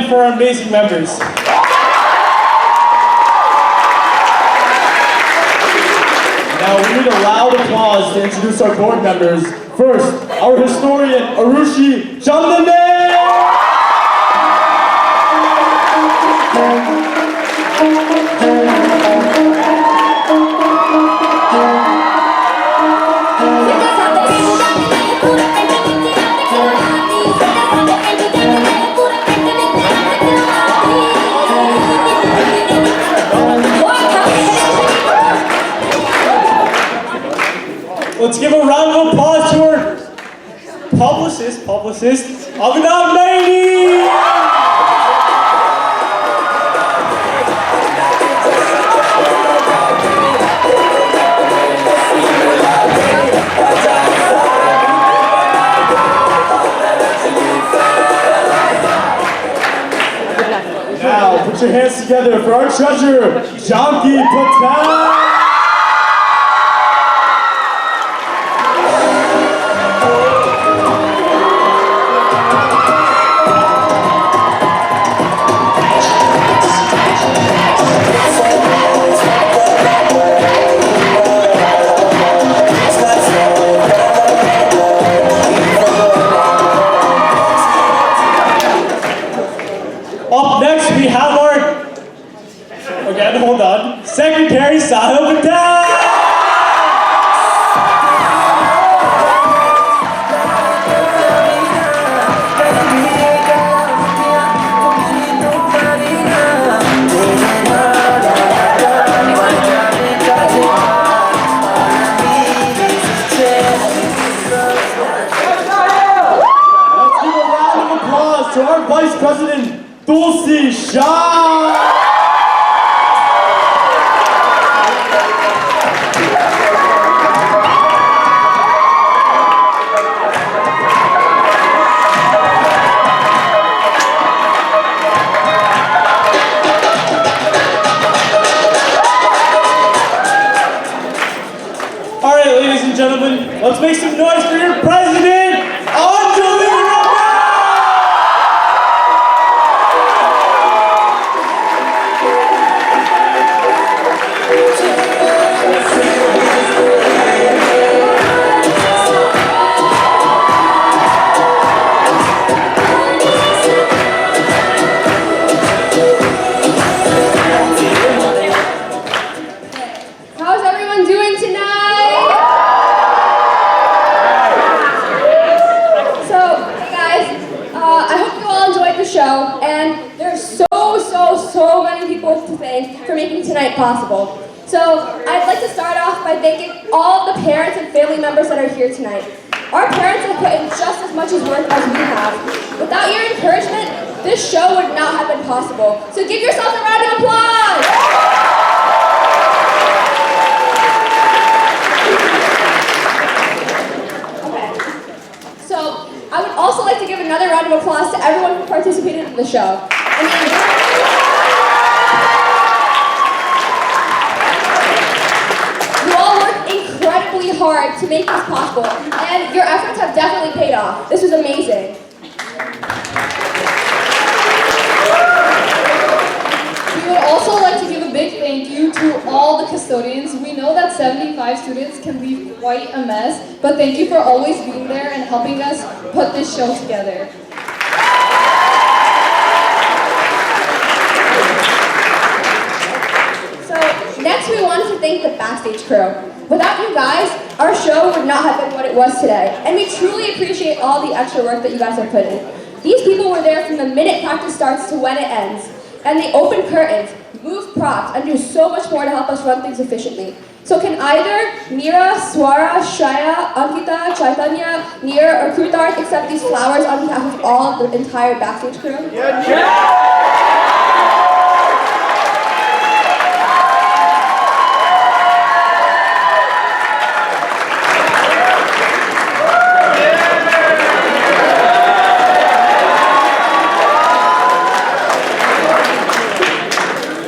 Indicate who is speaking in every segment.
Speaker 1: again for our amazing members. Now we need a loud applause to introduce our board members. First, our historian, Arushi Chandane! Let's give a round of applause to our publicist, Abhinav Naini! Now, put your hands together for our treasurer, Janki Patel! Up next, we have our, again, hold on, Secretary Sahil Patel! Let's give a round of applause to our Vice President, Tulsi Shah! All right, ladies and gentlemen, let's make some noise for your president, Anjali!
Speaker 2: How's everyone doing tonight? So, hey guys, I hope you all enjoyed the show, and there's so many people to thank for making tonight possible. So, I'd like to start off by thanking all the parents and family members that are here tonight. Our parents have put in just as much work as we have. Without your encouragement, this show would not have been possible. So give yourselves a round of applause! I would also like to give another round of applause to everyone who participated in the show. You all worked incredibly hard to make this possible, and your efforts have definitely paid off. This was amazing.
Speaker 3: We would also like to give a big thank you to all the custodians. We know that 75 students can be quite a mess, but thank you for always being there and helping us put this show together.
Speaker 2: So, next we wanted to thank the backstage crew. Without you guys, our show would not have been what it was today, and we truly appreciate all the extra work that you guys have put in. These people were there from the minute practice starts to when it ends. And they open curtains, move props, and do so much more to help us run things efficiently. So can either Mira, Swara, Shaya, Ankita, Chaitanya, Neer, or Krutarth accept these flowers on behalf of all of the entire backstage crew?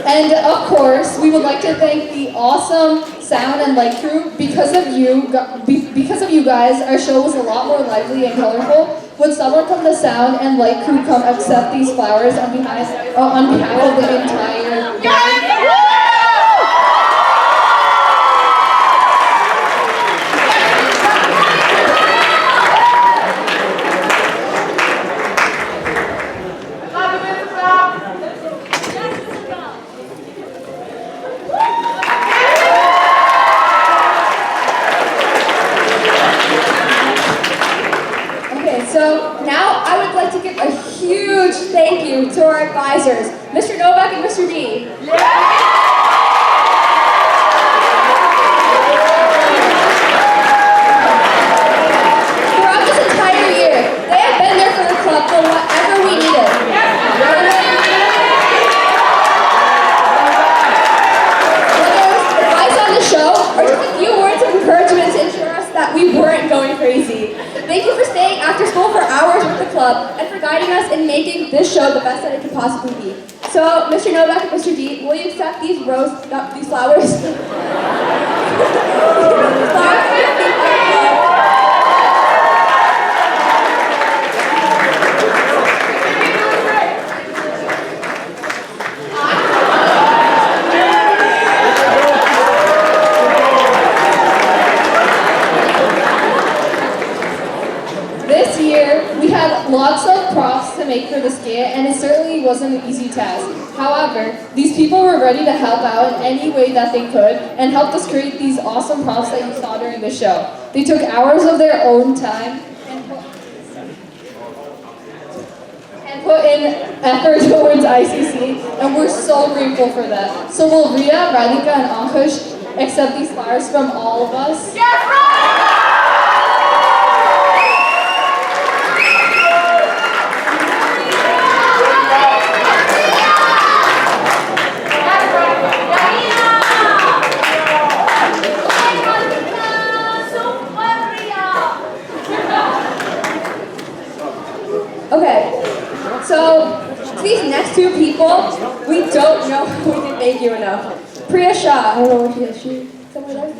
Speaker 3: And of course, we would like to thank the awesome sound and light crew. Because of you guys, our show was a lot more lively and colorful. Would someone from the sound and light crew come accept these flowers on behalf of the entire band?
Speaker 2: So now I would like to give a huge thank you to our advisors, Mr. Novak and Mr. D. Throughout this entire year, they have been there for the club for whatever we needed. Whether it was advice on the show or just a few words of encouragement to ensure us that we weren't going crazy. Thank you for staying after school for hours with the club and for guiding us in making this show the best that it could possibly be. So, Mr. Novak and Mr. D, will you accept these these flowers?
Speaker 3: This year, we had lots of props to make for the skit, and it certainly wasn't an easy task. However, these people were ready to help out in any way that they could and helped us create these awesome props that you saw during the show. They took hours of their own time and put in effort towards ICC, and we're so grateful for that. So will Ria, Radhika, and Ankush accept these flowers from all of us?
Speaker 2: Yes, right! Okay, so to these next two people, we don't know if we can thank you enough. Priya Shah, I don't know where she is. She somewhere there?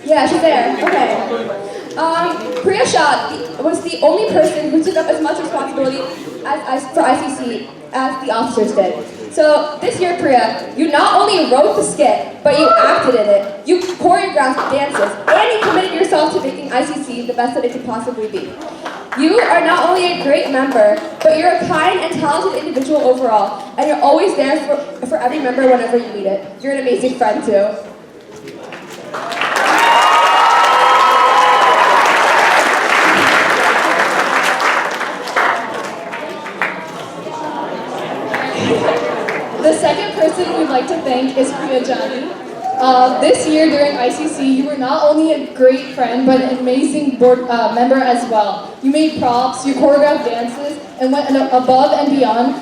Speaker 2: Yeah, she's there. Okay. Priya Shah was the only person who took up as much responsibility for ICC as the officers did. So this year, Priya, you not only wrote the skit, but you acted in it. You choreographed dances, and you committed yourself to making ICC the best that it could possibly be. You are not only a great member, but you're a kind and talented individual overall, and you're always there for every member whenever you need it. You're an amazing friend, too.
Speaker 3: The second person we'd like to thank is Priya Jani. This year during ICC, you were not only a great friend, but an amazing board member as well. You made props, you choreographed dances, and went above and beyond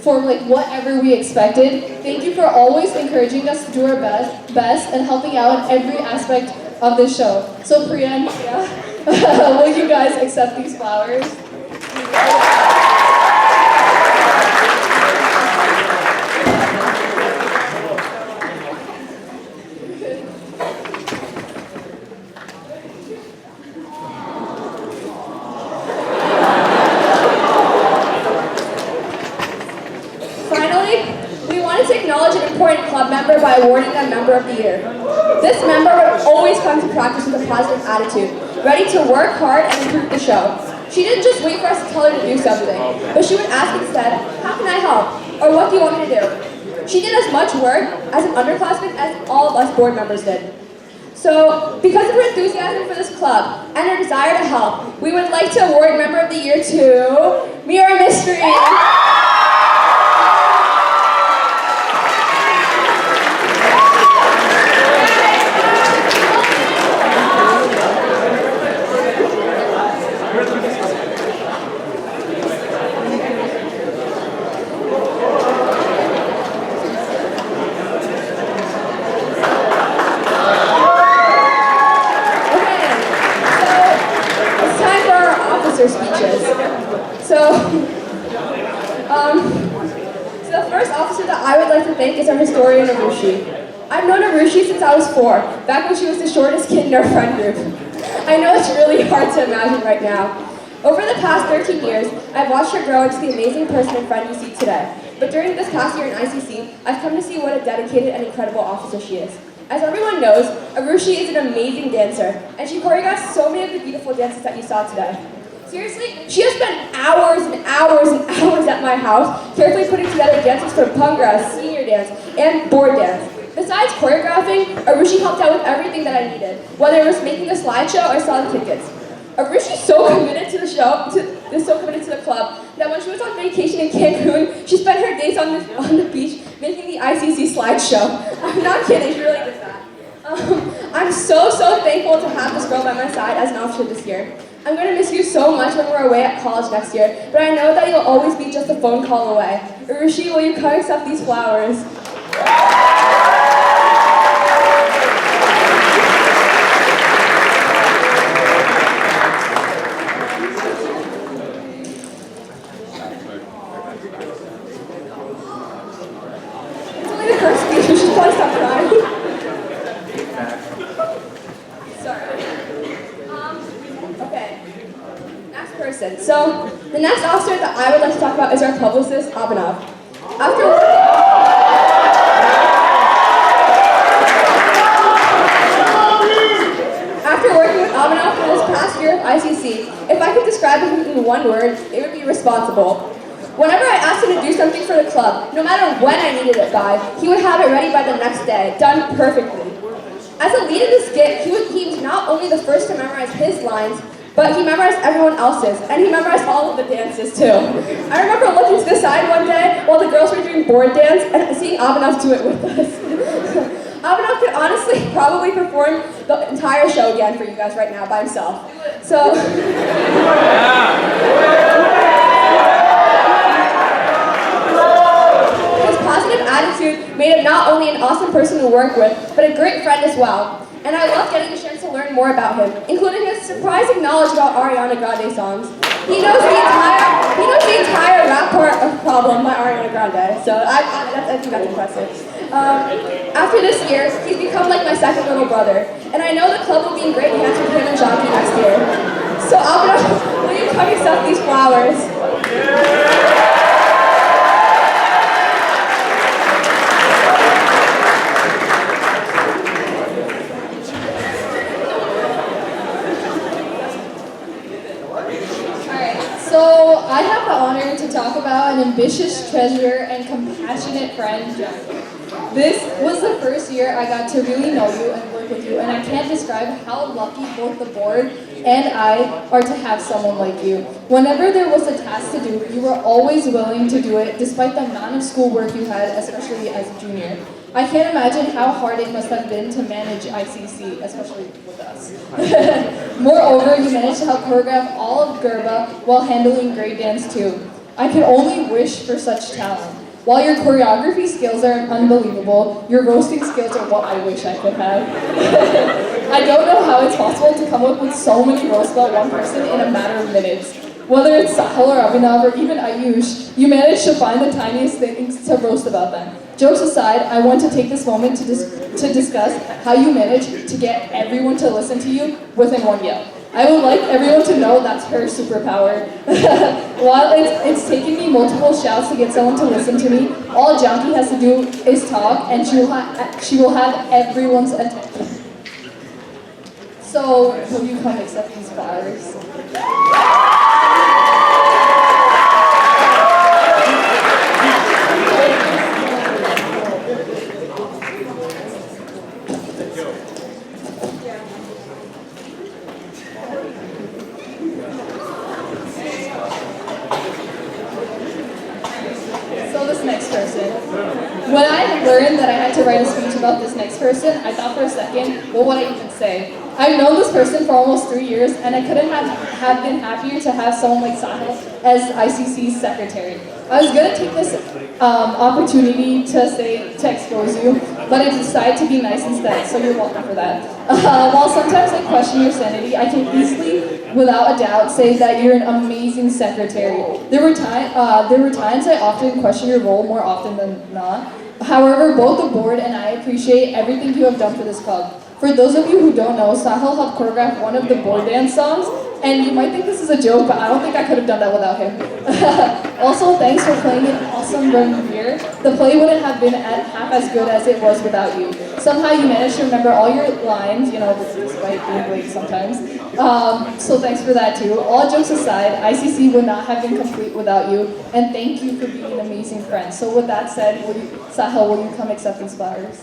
Speaker 3: for whatever we expected. Thank you for always encouraging us to do our best and helping out in every aspect of the show. So Priya and Priya, will you guys accept these flowers?
Speaker 2: Club member by awarding them Member of the Year. This member would always come to practice with a positive attitude, ready to work hard and improve the show. She didn't just wait for us to tell her to do something, but she would ask instead, how can I help? Or what do you want me to do? She did as much work as an underclassman as all of us board members did. So, because of her enthusiasm for this club and her desire to help, we would like to award Member of the Year to Mira Mystery. Speeches. So the first officer that I would like to thank is our historian, Arushi. I've known Arushi since I was 4, back when she was the shortest kid in our friend group. I know it's really hard to imagine right now, Over the past 13 years, I've watched her grow into the amazing person and friend you see today. But during this past year in ICC, I've come to see what a dedicated and incredible officer she is. As everyone knows, Arushi is an amazing dancer, and she choreographed so many of the beautiful dances that you saw today. Seriously, she has spent hours and hours and hours at my house carefully putting together dances for Bhangra, senior dance, and board dance. Besides choreographing, Arushi helped out with everything that I needed, whether it was making a slideshow or selling tickets. Arushi's so committed to the show, so committed to the club, that when she was on vacation in Cancun, she spent her days on the beach making the ICC slideshow. I'm not kidding, she really did that. I'm so thankful to have this girl by my side as an officer this year. I'm going to miss you so much when we're away at college next year, but I know that you'll always be just a phone call away. Arushi, will you come accept these flowers? It's only the first speech, we should probably stop crying. Sorry. Okay. Next person. So, the next officer that I would like to talk about is our publicist, Abhinav. After working with Abhinav for this past year of ICC, if I could describe him in one word, it would be responsible. Whenever I asked him to do something for the club, no matter when I needed it by, he would have it ready by the next day, done perfectly. As a lead in the skit, he was not only the first to memorize his lines, but he memorized everyone else's, and he memorized all of the dances too. I remember looking to the side one day while the girls were doing board dance and seeing Abhinav do it with us. Abhinav could honestly probably perform the entire show again for you guys right now by himself. So. His positive attitude made him not only an awesome person to work with, but a great friend as well. And I love getting a chance to learn more about him, including his surprising knowledge about Ariana Grande songs. He knows the entire rap part of Problem by Ariana Grande, so I think that's impressive. After this year, he's become like my second little brother, and I know the club will be in great hands with him and Jonty next year. So Abhinav, will you come accept these flowers?
Speaker 3: So I have the honor to talk about an ambitious treasurer and compassionate friend, Jonty. This was the first year I got to really know you and work with you, and I can't describe how lucky both the board and I are to have someone like you. Whenever there was a task to do, you were always willing to do it, despite the amount of schoolwork you had, especially as a junior. I can't imagine how hard it must have been to manage ICC, especially with us. Moreover, you managed to help choreograph all of Gerba while handling grade dance too. I can only wish for such talent. While your choreography skills are unbelievable, your roasting skills are what I wish I could have. I don't know how it's possible to come up with so many roasts about one person in a matter of minutes. Whether it's Sahil or Abhinav or even Ayush, you manage to find the tiniest things to roast about them. Jokes aside, I want to take this moment to discuss how you manage to get everyone to listen to you within one yell. I would like everyone to know that's her superpower. While it's taken me multiple shouts to get someone to listen to me, all Jonty has to do is talk, and she will have everyone's attention. So, will you come accept these flowers? Next person. When I learned that I had to write a speech about this next person, I thought for a second, what would I even say? I've known this person for almost 3 years, and I couldn't have been happier to have someone like Sahil as ICC's secretary. I was going to take this opportunity to expose you, but I decided to be nice instead, so you're welcome for that. While sometimes I question your sanity, I can easily, without a doubt, say that you're an amazing secretary. There were times I often question your role more often than not. However, both the board and I appreciate everything you have done for this club. For those of you who don't know, Sahil helped choreograph one of the board dance songs And you might think this is a joke, but I don't think I could have done that without him. Also, thanks for playing an awesome run here. The play wouldn't have been half as good as it was without you. Somehow you managed to remember all your lines, despite being late sometimes. So thanks for that too. All jokes aside, ICC would not have been complete without you, and thank you for being an amazing friend. So with that said, Sahil, will you come accept these flowers?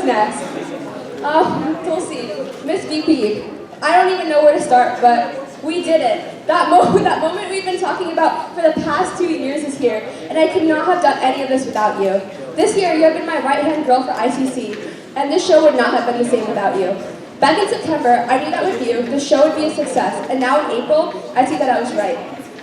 Speaker 2: Next. Tulsi, Miss VP. I don't even know where to start, but we did it. That moment we've been talking about for the past 2 years is here, and I could not have done any of this without you. This year, you have been my right-hand girl for ICC, and this show would not have been the same without you. Back in September, I knew that with you, the show would be a success, and now in April, I see that I was right.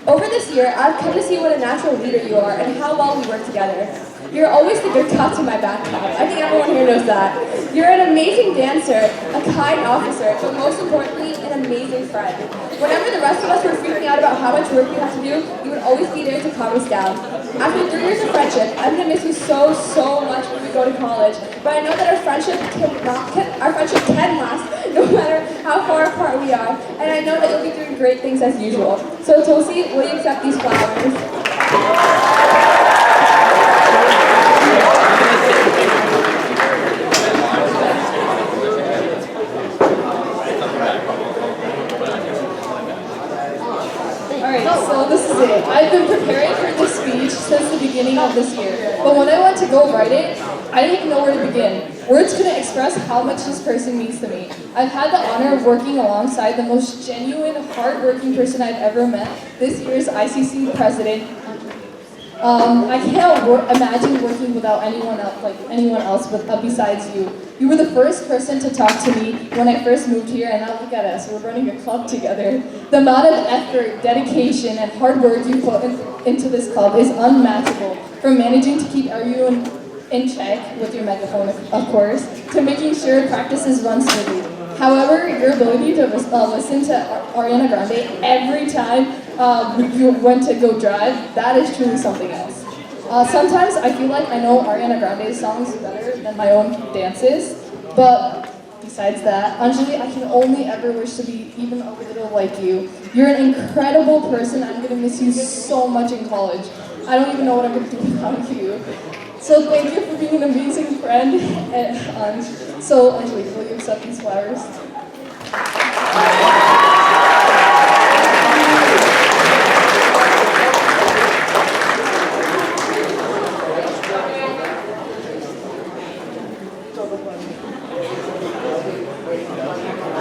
Speaker 2: Over this year, I've come to see what a natural leader you are and how well we work together. You're always the good cop to my bad cop. I think everyone here knows that. You're an amazing dancer, a kind officer, but most importantly, an amazing friend. Whenever the rest of us were freaking out about how much work we had to do, you would always be there to calm us down. After 3 years of friendship, I'm going to miss you so much when we go to college, but I know that our friendship can last no matter how far apart we are, and I know that you'll be doing great things as usual. So Tulsi, will you accept these flowers?
Speaker 3: So this is it. I've been preparing for this speech since the beginning of this year. But when I went to go write it, I didn't even know where to begin. Words couldn't express how much this person means to me. I've had the honor of working alongside the most genuine, hard-working person I've ever met, this year's ICC president. I can't imagine working without anyone else besides you. You were the first person to talk to me when I first moved here, and now look at us, we're running a club together. The amount of effort, dedication, and hard work you put into this club is unmatchable. From managing to keep everyone in check with your megaphone, of course, to making sure practices run smoothly. However, your ability to listen to Ariana Grande every time you went to go drive, that is truly something else. Sometimes I feel like I know Ariana Grande's songs better than my own dances, but besides that, Anjali, I can only ever wish to be even a little like you. You're an incredible person. I'm going to miss you so much in college. I don't even know what I'm going to do without you. So thank you for being an amazing friend. So Anjali, will you accept these flowers?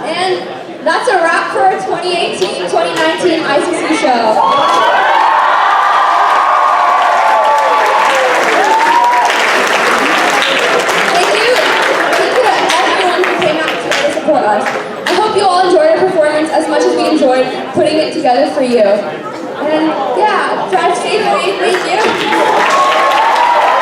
Speaker 2: And that's a wrap for our 2018-2019 ICC Show. Us. I hope you all enjoyed our performance as much as we enjoyed putting it together for you. And yeah, drive safely. Thank you.